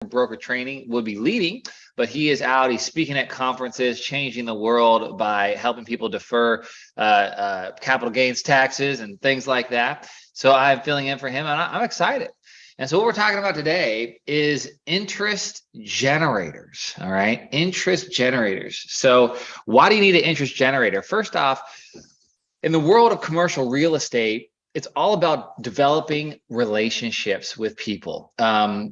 broker training would be leading, but he is out. He's speaking at conferences, changing the world by helping people defer capital gains taxes and things like that. So I'm filling in for him, and I'm excited. And so what we're talking about today is interest generators. All right, interest generators. So why do you need an interest generator? First off, in the world of commercial real estate, it's all about developing relationships with people.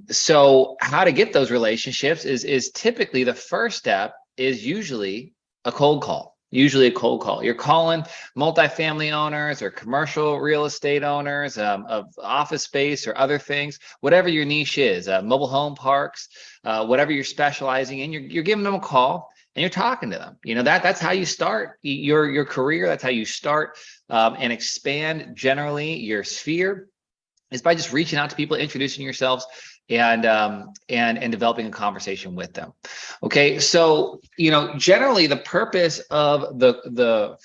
So how to get those relationships is typically the first step is usually a cold call. You're calling multifamily owners or commercial real estate owners of office space or other things, whatever your niche is, mobile home parks, whatever you're specializing in, you're giving them a call and you're talking to them. That's how you start your career. That's how you start and expand generally your sphere, is by just reaching out to people, introducing yourselves, and developing a conversation with them. Okay, so generally the purpose of the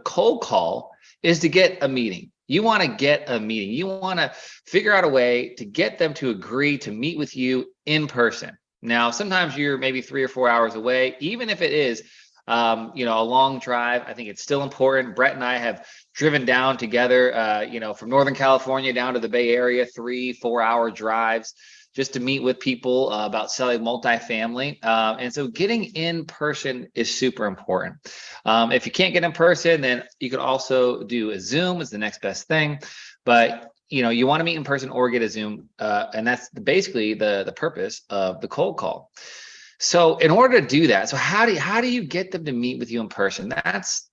cold call is to get a meeting. You want to get a meeting. You want to figure out a way to get them to agree to meet with you in person. Now, sometimes you're maybe 3 or 4 hours away. Even if it is a long drive, I think it's still important. Brett and I have driven down together, from Northern California down to the Bay Area, 3-4 hour drives just to meet with people about selling multifamily. And so getting in person is super important. If you can't get in person, then you could also do a Zoom is the next best thing. But you want to meet in person or get a Zoom, and that's basically the purpose of the cold call. So in order to do that, so how do you get them to meet with you in person?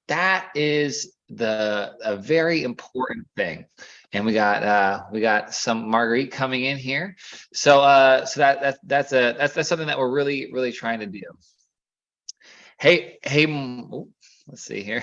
That is a very important thing. And we got some Marguerite coming in here. So that's something that we're really trying to do. Hey, let's see here.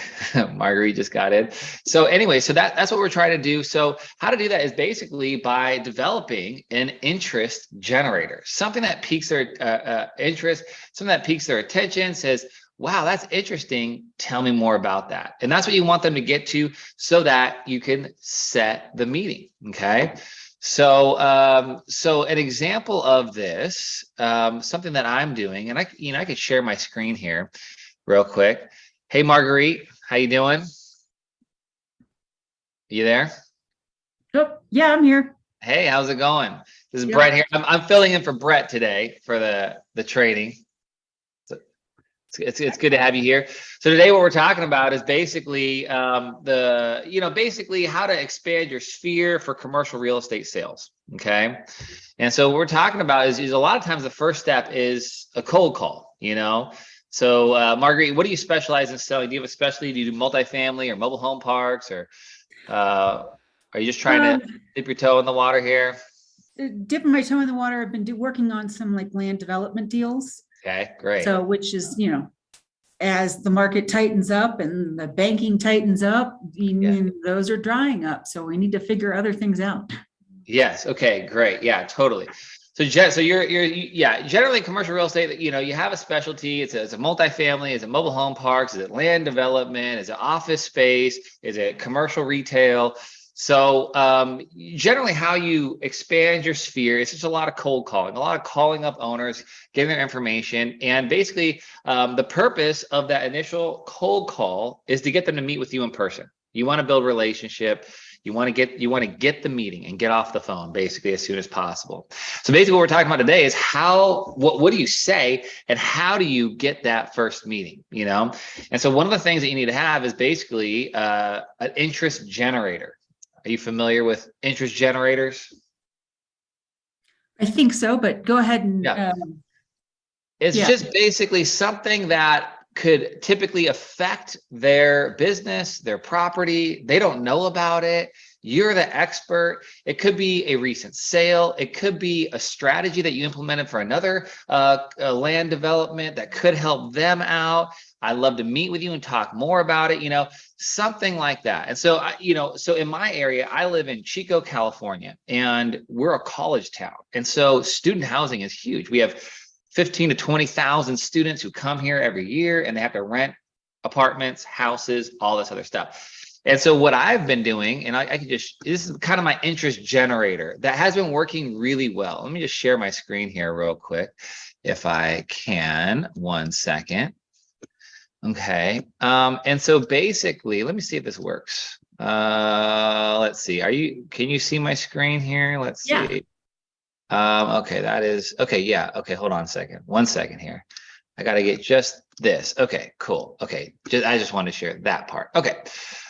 Marguerite just got in. So anyway, so that's what we're trying to do. So how to do that is basically by developing an interest generator, something that piques their interest, something that piques their attention, says, wow, that's interesting. Tell me more about that. And that's what you want them to get to so that you can set the meeting. Okay. So an example of this, something that I'm doing, and I could share my screen here real quick. Hey, Marguerite, how you doing? You there? Oh, yeah, I'm here. Hey, how's it going? This is Brett here. I'm filling in for Brett today for the training. So it's good to have you here. So today what we're talking about is basically basically how to expand your sphere for commercial real estate sales. Okay. And so what we're talking about is a lot of times the first step is a cold call, So, Marguerite, what do you specialize in selling? Do you have a specialty? Do you do multifamily or mobile home parks, or are you just trying to dip your toe in the water here? Dipping my toe in the water. I've been working on some land development deals. Okay, great. So, which is, as the market tightens up and the banking tightens up, those are drying up. So we need to figure other things out. Yes. Okay, great. Yeah, totally. So you're generally commercial real estate, you have a specialty. It's a multifamily, is it mobile home parks, is it land development, is it office space, is it commercial retail? So generally how you expand your sphere is just a lot of cold calling, a lot of calling up owners, getting their information. And basically the purpose of that initial cold call is to get them to meet with you in person. You want to build a relationship. You want to get the meeting and get off the phone basically as soon as possible. So basically what we're talking about today is what do you say and how do you get that first meeting, And so one of the things that you need to have is basically an interest generator. Are you familiar with interest generators? I think so, but go ahead and it's just basically something that could typically affect their business, their property. They don't know about it. You're the expert. It could be a recent sale. It could be a strategy that you implemented for another land development that could help them out. I'd love to meet with you and talk more about it, something like that. And so, so in my area, I live in Chico, California, and we're a college town. And so student housing is huge. We have 15 to 20,000 students who come here every year, and they have to rent apartments, houses, all this other stuff. And so what I've been doing, and I can just, this is kind of my interest generator that has been working really well. Let me just share my screen here real quick, if I can. 1 second. Okay. And so basically, let me see if this works. Let's see. Can you see my screen here? Let's Yeah. see. Okay, that is, okay, yeah. Okay, hold on a second. 1 second here. I got to get just this. Okay, cool. Okay, I just wanted to share that part. Okay,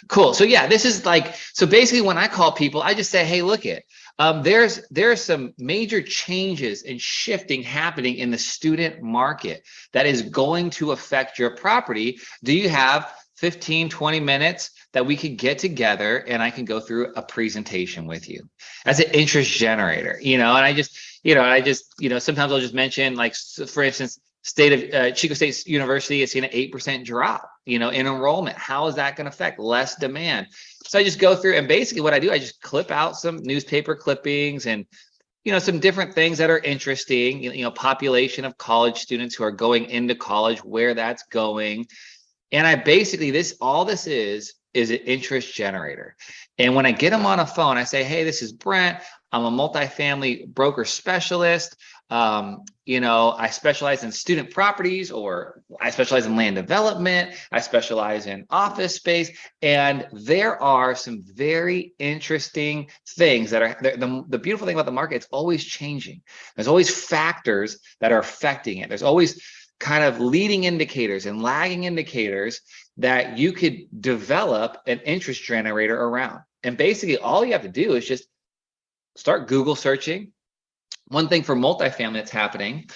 cool. So yeah, this is like, so basically when I call people, I just say, hey, look it, there's some major changes and shifting happening in the student market that is going to affect your property. Do you have 15, 20 minutes that we could get together and I can go through a presentation with you as an interest generator, and I just, sometimes I'll just mention, like, for instance, Chico State University has seen an 8% drop, in enrollment. How is that going to affect less demand? So I just go through, and basically what I do, I just clip out some newspaper clippings and, some different things that are interesting, population of college students who are going into college, where that's going. And I basically, all this is an interest generator. And when I get them on a phone, I say, hey, this is Brent. I'm a multifamily broker specialist. I specialize in student properties, or I specialize in land development. I specialize in office space. And there are some very interesting things that are the beautiful thing about the market. It's always changing. There's always factors that are affecting it. There's always kind of leading indicators and lagging indicators that you could develop an interest generator around. And basically all you have to do is just start Google searching. One thing for multifamily that's happening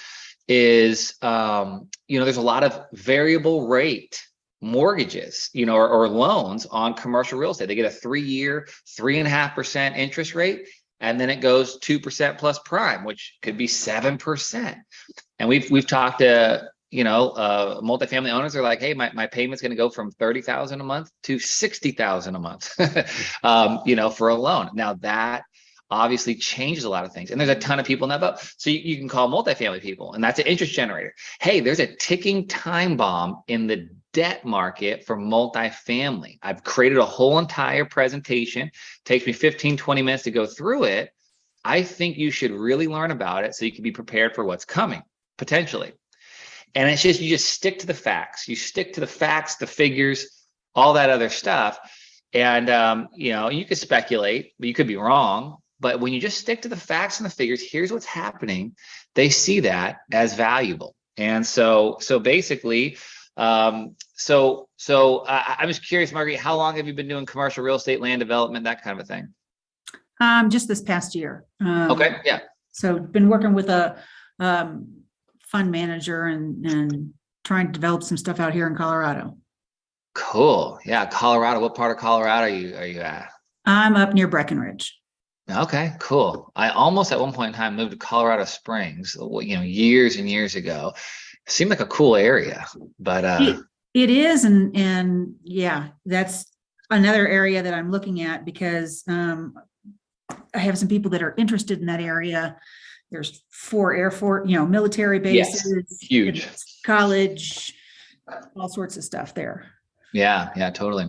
is, there's a lot of variable rate mortgages, or loans on commercial real estate. They get a 3-year, 3.5% interest rate, and then it goes 2% plus prime, which could be 7%. And we've talked to, multifamily owners are like, hey, my payment's going to go from $30,000 a month to $60,000 a month, for a loan. Now that obviously changes a lot of things. And there's a ton of people in that boat. So you can call multifamily people, and that's an interest generator. Hey, there's a ticking time bomb in the debt market for multifamily. I've created a whole entire presentation. It takes me 15, 20 minutes to go through it. I think you should really learn about it so you can be prepared for what's coming, potentially. And it's just, you just stick to the facts. You stick to the facts, the figures, all that other stuff. And, you could speculate, but you could be wrong. But when you just stick to the facts and the figures, here's what's happening. They see that as valuable. And so basically, I'm just curious, Marguerite, how long have you been doing commercial real estate, land development, that kind of a thing? Just this past year. Okay. Yeah. So been working with a fund manager and trying to develop some stuff out here in Colorado. Cool. Yeah. Colorado. What part of Colorado are you at? I'm up near Breckenridge. Okay, cool. I almost at one point in time moved to Colorado Springs, years and years ago. It seemed like a cool area, but it is, and yeah, that's another area that I'm looking at because I have some people that are interested in that area. There's 4 Air Force, military bases, yes, huge college, all sorts of stuff there. Yeah, totally.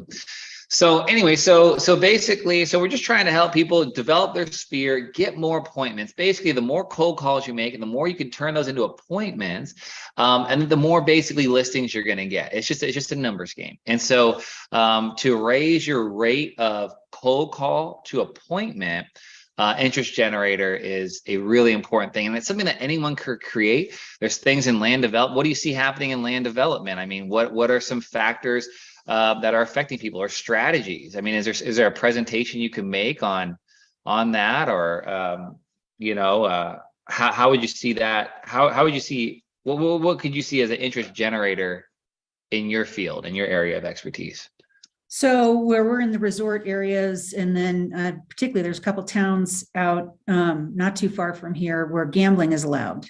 So anyway, so basically, we're just trying to help people develop their sphere, get more appointments. Basically, the more cold calls you make and the more you can turn those into appointments, and the more basically listings you're going to get. It's just a numbers game. And so to raise your rate of cold call to appointment, interest generator is a really important thing. And it's something that anyone could create. There's things in land development. What do you see happening in land development? I mean, what are some factors that are affecting people, or strategies? I mean, is there a presentation you can make on that, or how would you see that? How would you see what could you see as an interest generator in your field, in your area of expertise? So where we're in the resort areas, and then particularly there's a couple towns out not too far from here where gambling is allowed,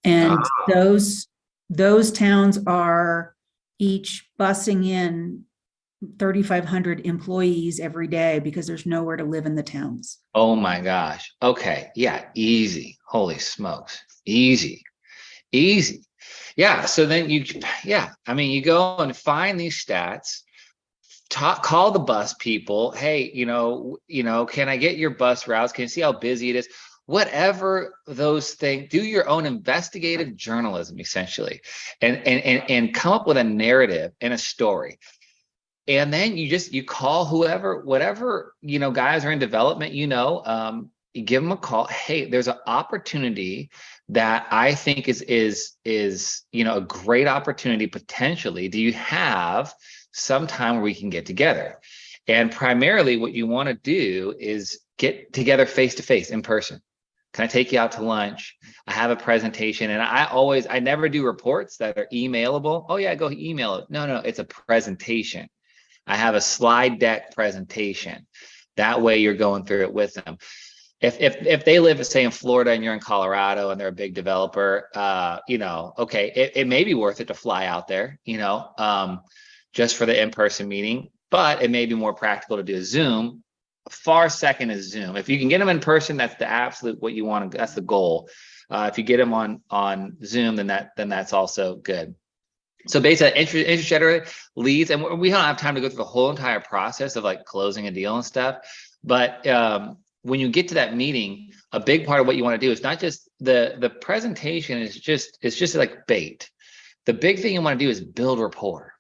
and those towns are each busing in 3,500 employees every day because there's nowhere to live in the towns. Oh my gosh. Okay. Yeah. Easy. Holy smokes. Easy. Yeah. So then you go and find these stats, call the bus people. Hey, can I get your bus routes? Can you see how busy it is? Whatever those things, do your own investigative journalism, essentially, and come up with a narrative and a story. And then you call whatever, guys are in development, you give them a call. Hey, there's an opportunity that I think is a great opportunity potentially. Do you have some time where we can get together? And primarily what you want to do is get together face to face in person. Can I take you out to lunch? I have a presentation, and I never do reports that are emailable. Oh yeah, go email it. No, it's a presentation. I have a slide deck presentation. That way you're going through it with them. If they live, say, in Florida and you're in Colorado and they're a big developer, okay, it may be worth it to fly out there, just for the in-person meeting, but it may be more practical to do a Zoom. Far second is Zoom. If you can get them in person, that's the absolute what you want to, that's the goal. If you get them on Zoom, then that's also good. So basically, interest generator leads, and we don't have time to go through the whole entire process of like closing a deal and stuff. But when you get to that meeting, a big part of what you want to do is not just the presentation is just like bait. The big thing you want to do is build rapport.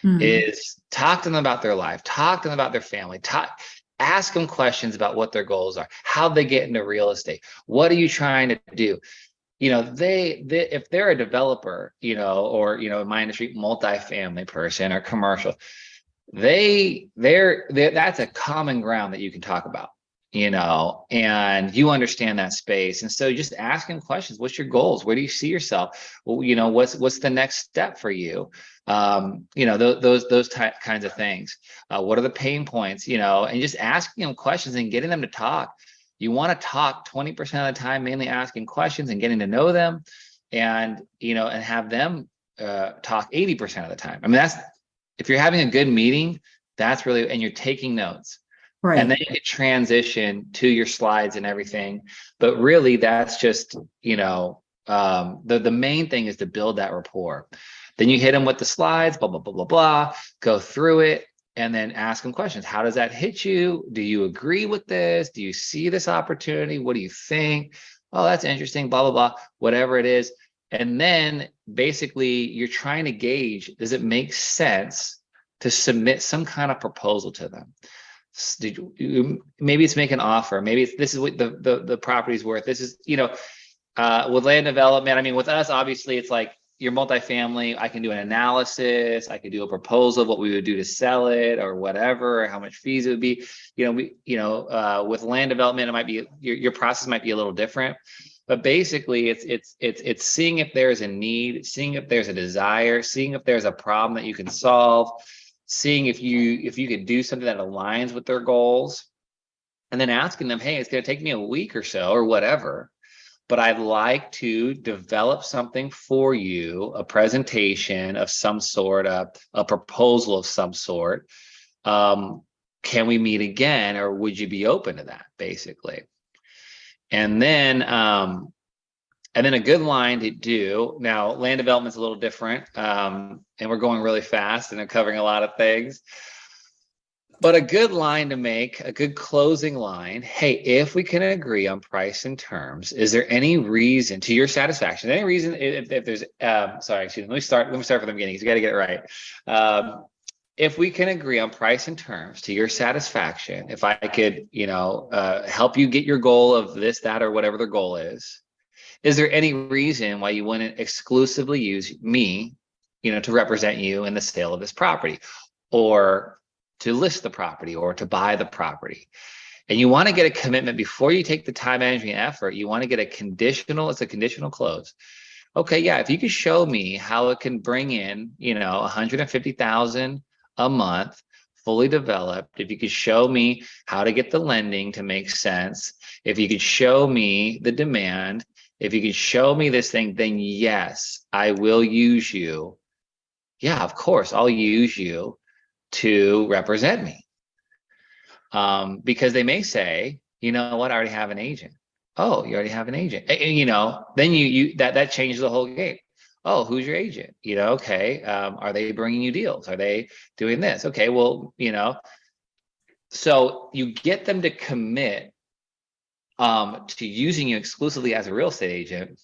Is talk to them about their life, talk to them about their family, ask them questions about what their goals are, how they get into real estate, what are you trying to do. They if they're a developer, or in my industry, multifamily person or commercial, that's a common ground that you can talk about, and you understand that space. And so just asking questions, what's your goals? Where do you see yourself? Well, what's the next step for you? Those kinds of things. What are the pain points, and just asking them questions and getting them to talk. You want to talk 20% of the time, mainly asking questions and getting to know them, and have them talk 80% of the time. I mean, if you're having a good meeting, that's really, and you're taking notes. Right. And then you can transition to your slides and everything. But really, that's just, the main thing is to build that rapport. Then you hit them with the slides, blah, blah, blah, blah, blah, go through it. And then ask them questions. How does that hit you? Do you agree with this? Do you see this opportunity? What do you think? Oh, that's interesting, blah, blah, blah, whatever it is. And then basically you're trying to gauge, does it make sense to submit some kind of proposal to them? Maybe it's make an offer. Maybe this is what the property's worth. This is, with land development, I mean, with us, obviously it's like, your multifamily, I can do an analysis, I could do a proposal of what we would do to sell it or whatever, or how much fees it would be. With land development, it might be your process might be a little different, but basically it's seeing if there's a need, seeing if there's a desire, seeing if there's a problem that you can solve, seeing if you could do something that aligns with their goals, and then asking them, hey, it's going to take me a week or so or whatever, but I'd like to develop something for you, a presentation of some sort, a proposal of some sort. Can we meet again, or would you be open to that, basically? And then a good line to do. Now, land development's a little different, and we're going really fast and I'm covering a lot of things. But a good line to make, a good closing line, hey, if we can agree on price and terms, is there any reason to your satisfaction? Any reason if there's, let me start from the beginning, because you got to get it right. If we can agree on price and terms to your satisfaction, if I could, help you get your goal of this, that, or whatever the goal is there any reason why you wouldn't exclusively use me, to represent you in the sale of this property, or to list the property, or to buy the property? And you want to get a commitment before you take the time, energy, and effort. You want to get it's a conditional close. Okay, yeah, if you could show me how it can bring in, $150,000 a month, fully developed, if you could show me how to get the lending to make sense, if you could show me the demand, if you could show me this thing, then yes, I will use you. Yeah, of course, I'll use you to represent me, because they may say, you know what, I already have an agent. Oh, you already have an agent. Then that changes the whole game. oh, who's your agent? Okay. Are they bringing you deals? Are they doing this? Okay, well, so you get them to commit to using you exclusively as a real estate agent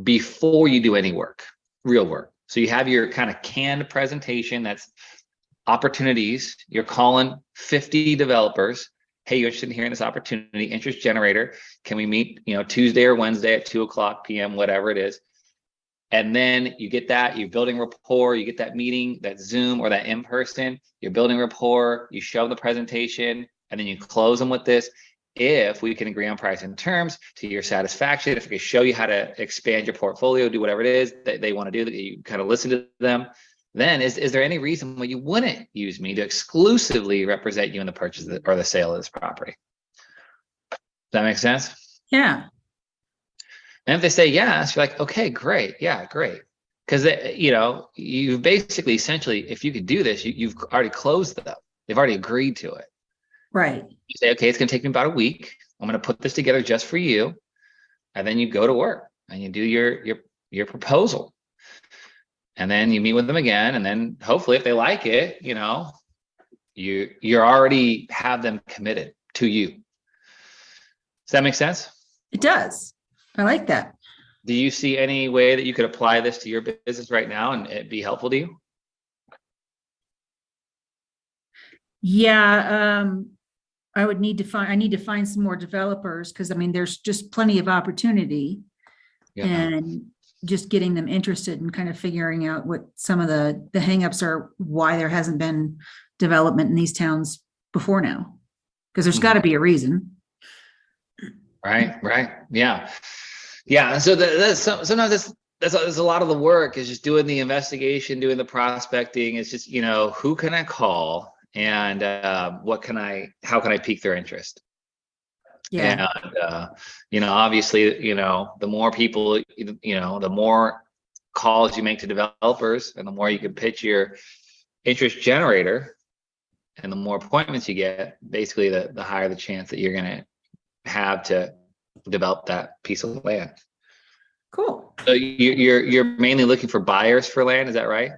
before you do any work, real work. So you have your kind of canned presentation that's opportunities. You're calling 50 developers. Hey, you're interested in hearing this opportunity, interest generator. Can we meet, Tuesday or Wednesday at 2:00 p.m., whatever it is. And then you get that, you're building rapport, you get that meeting, that Zoom or that in-person, you're building rapport, you show the presentation, and then you close them with this. If we can agree on price and terms to your satisfaction, if we can show you how to expand your portfolio, do whatever it is that they want to do, that you kind of listen to them, then is there any reason why you wouldn't use me to exclusively represent you in the purchase or the sale of this property? Does that make sense? Yeah. And if they say yes, you're like, okay, great. Yeah, great. Because, you basically, essentially, if you could do this, you've already closed them. They've already agreed to it. Right. You say, okay, it's going to take me about a week. I'm going to put this together just for you. And then you go to work and you do your proposal. And then you meet with them again. And then hopefully if they like it, you already have them committed to you. Does that make sense? It does. I like that. Do you see any way that you could apply this to your business right now and it be helpful to you? Yeah. I need to find some more developers because there's just plenty of opportunity, and just getting them interested and kind of figuring out what some of the hangups are, why there hasn't been development in these towns before now, because there's got to be a reason. Right. Yeah. Sometimes that's a lot of the work is just doing the investigation, doing the prospecting. It's just, who can I call and how can I pique their interest? Yeah. And, obviously, the more people, the more calls you make to developers and the more you can pitch your interest generator and the more appointments you get, basically the higher the chance that you're going to have to develop that piece of land. Cool. So you're mainly looking for buyers for land, is that right?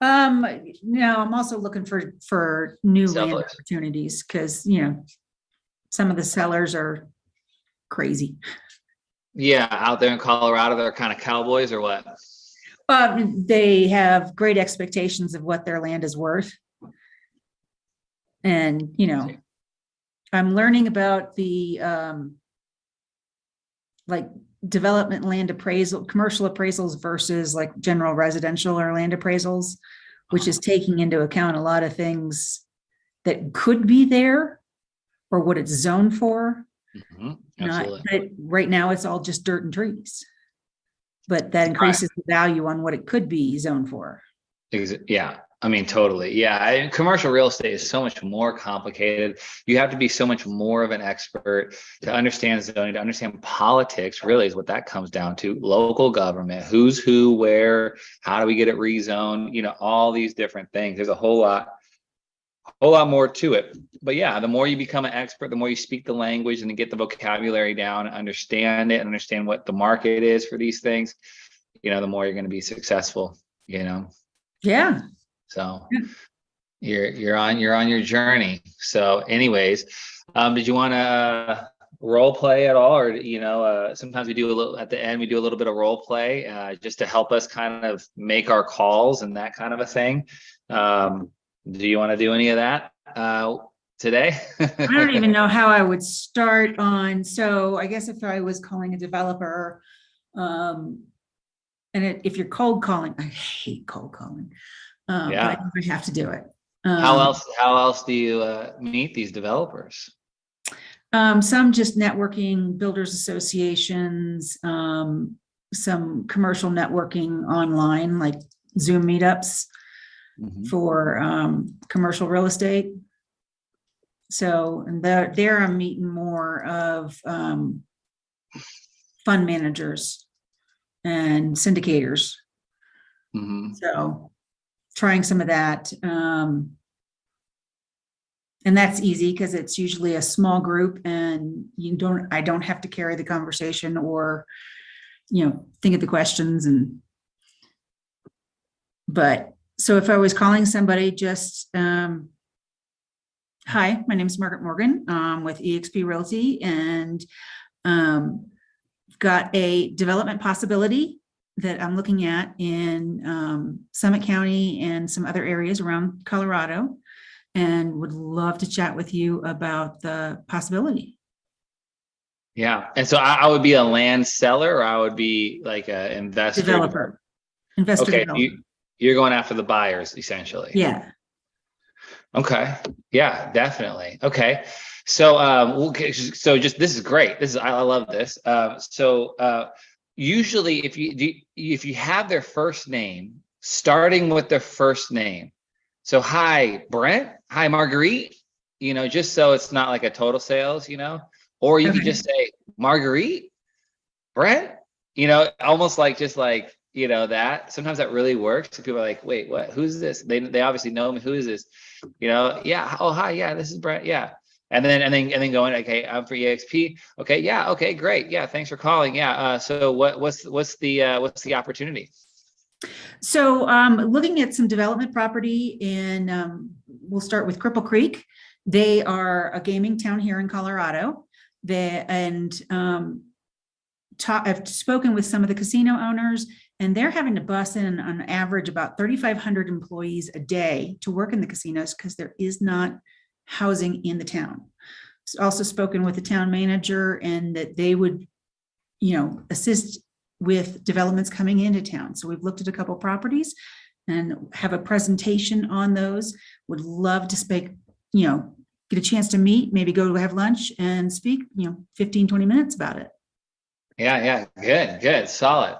No, I'm also looking for new land Sellers. opportunities because some of the sellers are crazy. Yeah, out there in Colorado, they're kind of cowboys or what? They have great expectations of what their land is worth. And, I'm learning about the like development land appraisal, commercial appraisals versus like general residential or land appraisals, which is taking into account a lot of things that could be there or what it's zoned for. Mm-hmm. Absolutely. But right now it's all just dirt and trees, but that increases the value on what it could be zoned for. Yeah. Totally. Yeah. Commercial real estate is so much more complicated. You have to be so much more of an expert to understand zoning, to understand politics, really is what that comes down to. Local government, who's who, where, how do we get it rezoned? All these different things. There's a whole lot more to it. But yeah, the more you become an expert, the more you speak the language and get the vocabulary down, understand it, and understand what the market is for these things, the more you're going to be successful, Yeah. So you're on your journey. So anyways, did you want to role play at all? Or, sometimes we do a little at the end, we do a little bit of role play just to help us kind of make our calls and that kind of a thing. Do you want to do any of that today? I don't even know how I would start on. So I guess if I was calling a developer, if you're cold calling, I hate cold calling. Yeah. But I have to do it. How else do you meet these developers? Some just networking, builders associations, some commercial networking online, like Zoom meetups for commercial real estate. So there I'm meeting more of fund managers and syndicators. So trying some of that. And that's easy because it's usually a small group and I don't have to carry the conversation or, think of the questions and But so if I was calling somebody, just, hi, my name is Margaret Morgan, with eXp Realty, and got a development possibility that I'm looking at in Summit County and some other areas around Colorado, and would love to chat with you about the possibility. Yeah. And so I would be a land seller, or I would be like an investor. Developer, investor Okay. developer. You're going after the buyers essentially. Yeah. Okay. Yeah, definitely. Okay. So, so just, this is great. I love this. Usually if you have their first name, starting with their first name. So, hi, Brent. Hi, Marguerite, just so it's not like a total sales, or you could Okay. just say Marguerite, Brent, almost like, just like, that sometimes that really works. So people are like, wait, what, who's this? They obviously know me. Who is this? Yeah. Oh, hi. Yeah. This is Brent. Yeah. And then going, okay, I'm for EXP. Okay. Yeah. Okay, great. Yeah. Thanks for calling. Yeah. So what's the opportunity? So looking at some development property in, we'll start with Cripple Creek. They are a gaming town here in Colorado. I've spoken with some of the casino owners, and they're having to bus in on average about 3,500 employees a day to work in the casinos because there is not housing in the town. Also spoken with the town manager, and that they would, assist with developments coming into town. So we've looked at a couple properties and have a presentation on those. Would love to speak, get a chance to meet, maybe go to have lunch and speak, 15, 20 minutes about it. Yeah. Good. Solid.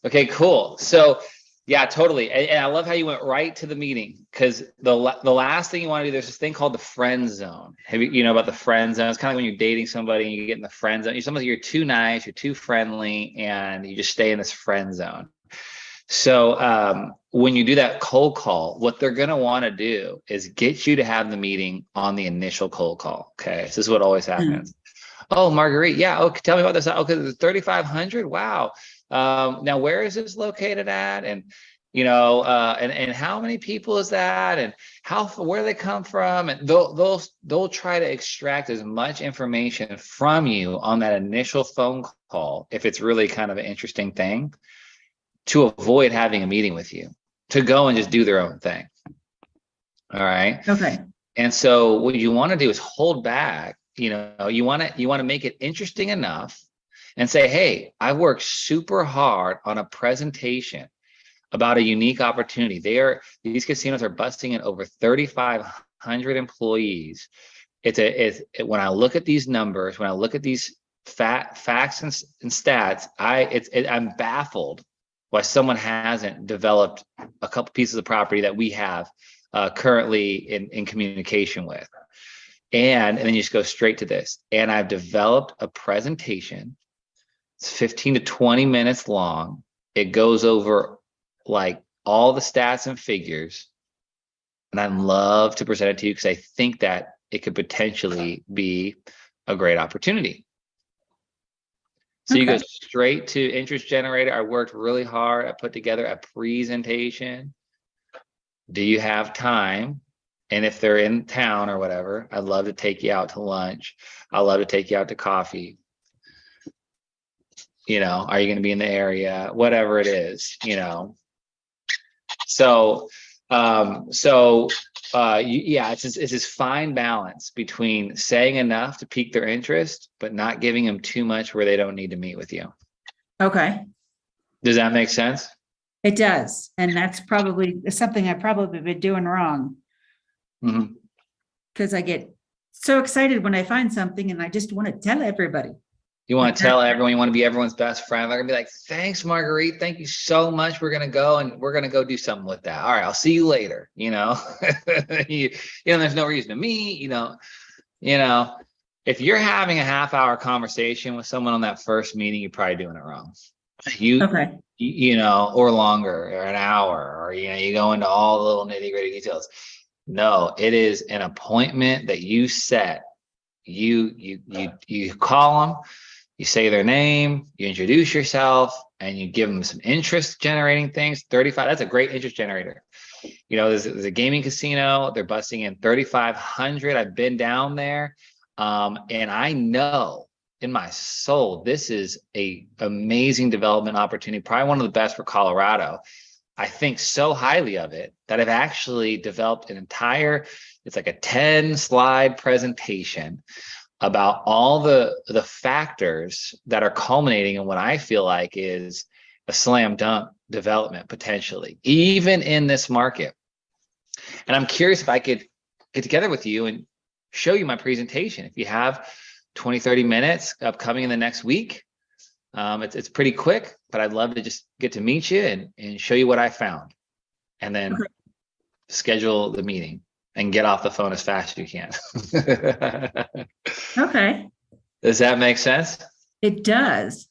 Okay, cool. So yeah, totally. And I love how you went right to the meeting, because the last thing you want to do, there's this thing called the friend zone. Have you know about the friend zone? It's kind of like when you're dating somebody and you get in the friend zone. You're too nice, you're too friendly, and you just stay in this friend zone. So when you do that cold call, what they're going to want to do is get you to have the meeting on the initial cold call. Okay, so this is what always happens. Oh, Marguerite, yeah. Okay, tell me about this. Okay, the 3,500. Wow. Now, where is this located at? And and how many people is that? And where they come from? And they'll try to extract as much information from you on that initial phone call, if it's really kind of an interesting thing, to avoid having a meeting with you, to go and just do their own thing. All right. Okay. And so what you want to do is hold back. You want to make it interesting enough and say, hey, I worked super hard on a presentation about a unique opportunity. These casinos are busting in over 3,500 employees. When I look at these numbers, when I look at these facts and stats, I'm baffled why someone hasn't developed a couple pieces of property that we have currently in communication with. And then you just go straight to this. And I've developed a presentation. It's 15 to 20 minutes long. It goes over like all the stats and figures. And I'd love to present it to you because I think that it could potentially be a great opportunity. So you go straight to interest generator. I worked really hard. I put together a presentation. Do you have time? And if they're in town or whatever, I'd love to take you out to lunch. I'd love to take you out to coffee. Are you going to be in the area? Whatever it is, So, it's this fine balance between saying enough to pique their interest, but not giving them too much where they don't need to meet with you. Okay. Does that make sense? It does. And that's probably something I've probably been doing wrong. Because I get so excited when I find something and I just want to tell everybody. You want to tell everyone, you want to be everyone's best friend. They're gonna be like, thanks, Marguerite. Thank you so much. We're gonna go do something with that. All right, I'll see you later. There's no reason to meet, if you're having a half-hour conversation with someone on that first meeting, you're probably doing it wrong. Or longer, or an hour, or you go into all the little nitty-gritty details. No, it is an appointment that you set. You call them. You say their name, you introduce yourself, and you give them some interest generating things. 35, that's a great interest generator. There's a gaming casino. They're busting in 3,500. I've been down there. And I know in my soul, this is a amazing development opportunity, probably one of the best for Colorado. I think so highly of it that I've actually developed it's like a 10-slide presentation about all the factors that are culminating in what I feel like is a slam dunk development potentially, even in this market. And I'm curious if I could get together with you and show you my presentation. If you have 20, 30 minutes upcoming in the next week, it's pretty quick, but I'd love to just get to meet you and show you what I found, and then schedule the meeting and get off the phone as fast as you can. Okay. Does that make sense? It does.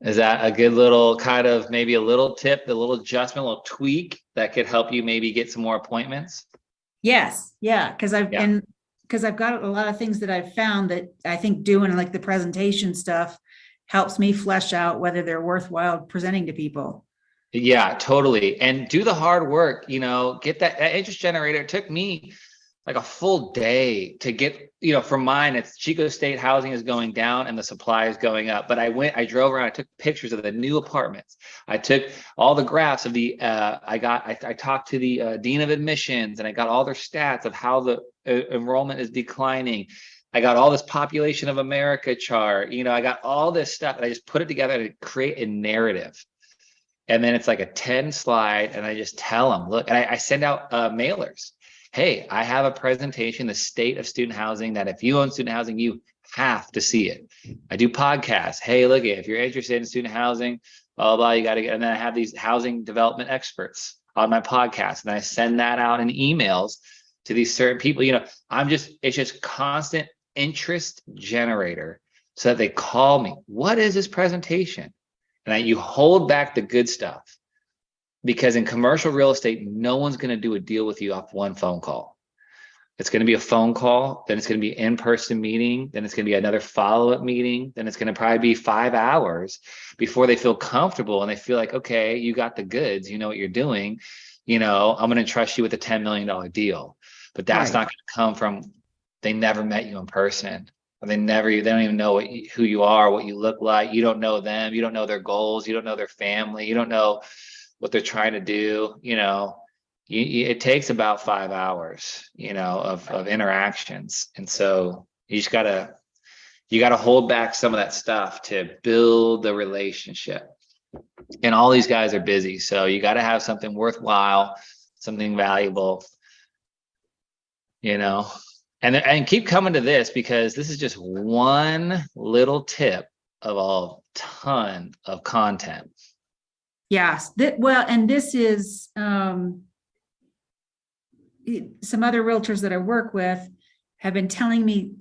Is that a good little kind of maybe a little tip, a little adjustment, a little tweak that could help you maybe get some more appointments? Yes. Yeah. Because I've got a lot of things that I've found that I think doing like the presentation stuff helps me flesh out whether they're worthwhile presenting to people. Yeah, totally. And do the hard work, get that interest generator. It took me like a full day to get, for mine, it's Chico State housing is going down and the supply is going up. But I drove around, I took pictures of the new apartments. I took all the graphs of I talked to the dean of admissions, and I got all their stats of how the enrollment is declining. I got all this population of America chart, I got all this stuff, and I just put it together to create a narrative. And then it's like a 10 slide, and I just tell them, look, and I send out mailers. Hey, I have a presentation, the state of student housing, that if you own student housing, you have to see it. I do podcasts. Hey, look, if you're interested in student housing, blah, blah, blah, you got to get, and then I have these housing development experts on my podcast, and I send that out in emails to these certain people. It's just constant interest generator so that they call me. What is this presentation? And you hold back the good stuff, because in commercial real estate, no one's going to do a deal with you off one phone call. It's going to be a phone call, then it's going to be an in-person meeting, then it's going to be another follow-up meeting, then it's going to probably be 5 hours before they feel comfortable and they feel like, okay, you got the goods, you know what you're doing, I'm going to trust you with a $10 million deal. But that's not going to come from, they never met you in person. They don't even know who you are, what you look like. You don't know them. You don't know their goals. You don't know their family. You don't know what they're trying to do. It takes about 5 hours, of interactions. And so you gotta hold back some of that stuff to build the relationship. And all these guys are busy. So you got to have something worthwhile, something valuable, And keep coming to this, because this is just one little tip of a ton of content. Yes. And this is some other realtors that I work with have been telling me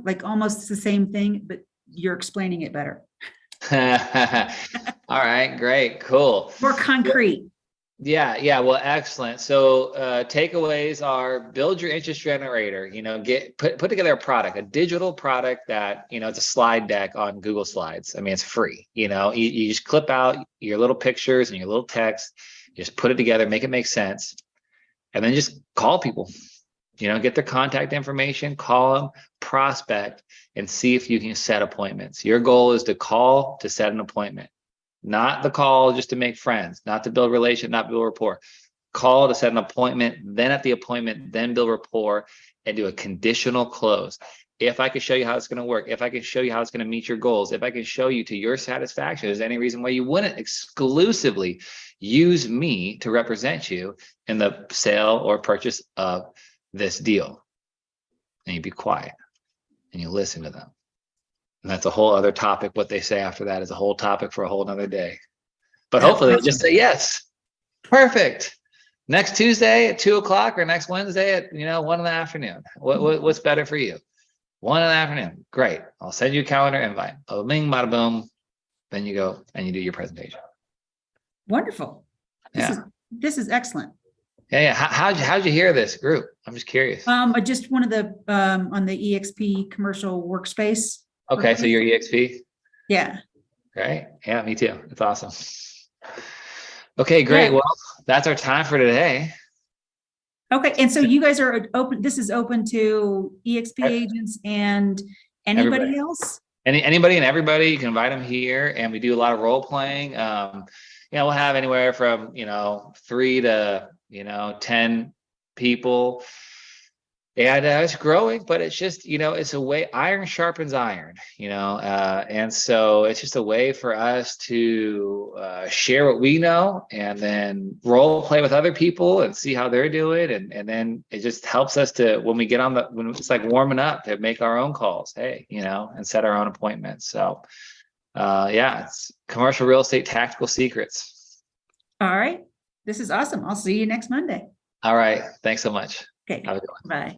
like almost the same thing, but you're explaining it better. All right, great, cool. More concrete. Yeah. Well, excellent. So takeaways are: build your interest generator, put together a product, a digital product that, it's a slide deck on Google Slides. I mean, it's free, you just clip out your little pictures and your little text, just put it together, make it make sense. And then just call people, get their contact information, call them, prospect, and see if you can set appointments. Your goal is to call to set an appointment. Not the call just to make friends, not to build relation, not build rapport. Call to set an appointment, then at the appointment, then build rapport and do a conditional close. If I can show you how it's going to work, if I can show you how it's going to meet your goals, if I can show you to your satisfaction, there's any reason why you wouldn't exclusively use me to represent you in the sale or purchase of this deal. And you be quiet and you listen to them. And that's a whole other topic. What they say after that is a whole topic for a whole nother day. But hopefully they'll just say yes. Perfect. Next Tuesday at 2:00 or next Wednesday at 1 in the afternoon. What's better for you? 1 in the afternoon. Great. I'll send you a calendar invite. Oh, bing, bada boom. Then you go and you do your presentation. Wonderful. This is excellent. Yeah. How'd you hear this group? I'm just curious. Just one of the on the EXP commercial workspace. Okay, so you're EXP? Yeah. Great. Yeah, me too. It's awesome. Okay, great. Yeah. Well, that's our time for today. Okay. And so you guys are open, this is open to EXP Ev- agents and Everybody. anybody else? Anybody and everybody, you can invite them here, and we do a lot of role playing. We'll have anywhere from 3 to 10 people, and it's growing, but it's just it's a way, iron sharpens iron, and so it's just a way for us to share what we know, and then role play with other people and see how they're doing, and then it just helps us to, when we get on when it's like warming up, to make our own calls, hey, and set our own appointments. So yeah, it's commercial real estate tactical secrets. All right. This is awesome. I'll see you next Monday. All right, thanks so much. Okay. Have a good one. Bye.